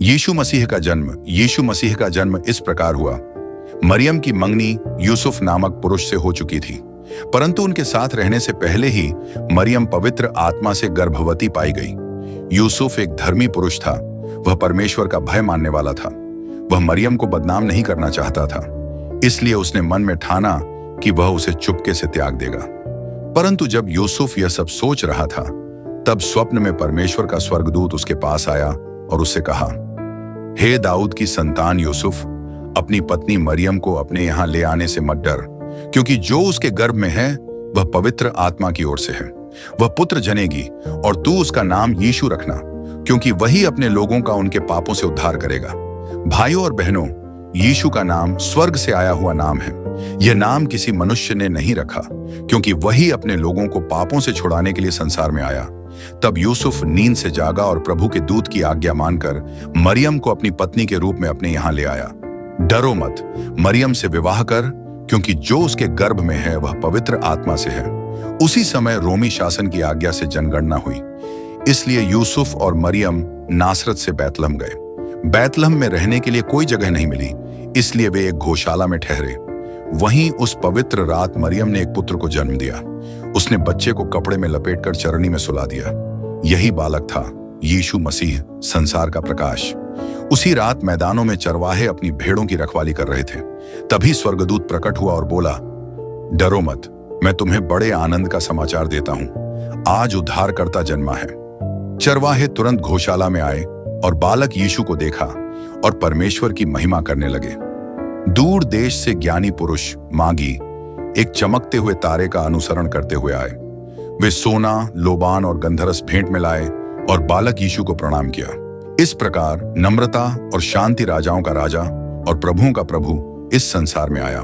यीशु मसीह का जन्म इस प्रकार हुआ। मरियम की मंगनी यूसुफ नामक पुरुष से हो चुकी थी, परंतु उनके साथ रहने से पहले ही मरियम पवित्र आत्मा से गर्भवती पाई गई। यूसुफ एक धर्मी पुरुष था, वह परमेश्वर का भय मानने वाला था। वह मरियम को बदनाम नहीं करना चाहता था, इसलिए उसने मन में ठाना कि वह उसे चुपके से त्याग देगा। परंतु जब यूसुफ यह सब सोच रहा था, तब स्वप्न में परमेश्वर का स्वर्गदूत उसके पास आया और उससे कहा, हे दाऊद की संतान यूसुफ, अपनी पत्नी मरियम को अपने यहाँ ले आने से मत डर, क्योंकि जो उसके गर्भ में है वह पवित्र आत्मा की ओर से है। वह पुत्र जनेगी और तू उसका नाम यीशु रखना, क्योंकि वही अपने लोगों का उनके पापों से उद्धार करेगा। भाइयों और बहनों, यीशु का नाम स्वर्ग से आया हुआ नाम है। यह नाम किसी मनुष्य ने नहीं रखा, क्योंकि वही अपने लोगों को पापों से छुड़ाने के लिए संसार में आया। तब यूसुफ नींद से जागा और प्रभु के दूत की आज्ञा मानकर मरियम को अपनी पत्नी के रूप में अपने यहाँ ले आया। डरो मत, मरियम से विवाह कर, क्योंकि जो उसके गर्भ में है वह पवित्र आत्मा से है। उसी समय रोमी शासन की आज्ञा से जनगणना हुई, इसलिए यूसुफ और मरियम नासरत से बैतलहम गए। बैतलहम में रहने के लिए कोई जगह नहीं मिली, इसलिए वे एक गौशाला में ठहरे। वहीं उस पवित्र रात मरियम ने एक पुत्र को जन्म दिया। उसने बच्चे को कपड़े में लपेटकर चरनी में सुला दिया। यही बालक था यीशु मसीह, संसार का प्रकाश। उसी रात मैदानों में चरवाहे अपनी भेड़ों की रखवाली कर रहे थे। तभी स्वर्गदूत प्रकट हुआ और बोला, डरो मत, मैं तुम्हें बड़े आनंद का समाचार देता हूं। आज उद्धारकर्ता जन्मा है। चरवाहे तुरंत गौशाला में आए और बालक यीशु को देखा और परमेश्वर की महिमा करने लगे। दूर देश से ज्ञानी पुरुष मागी एक चमकते हुए तारे का अनुसरण करते हुए आए। वे सोना, लोबान और गंधरस भेंट में लाए और बालक यीशु को प्रणाम किया। इस प्रकार नम्रता और शांति राजाओं का राजा और प्रभुओं का प्रभु इस संसार में आया।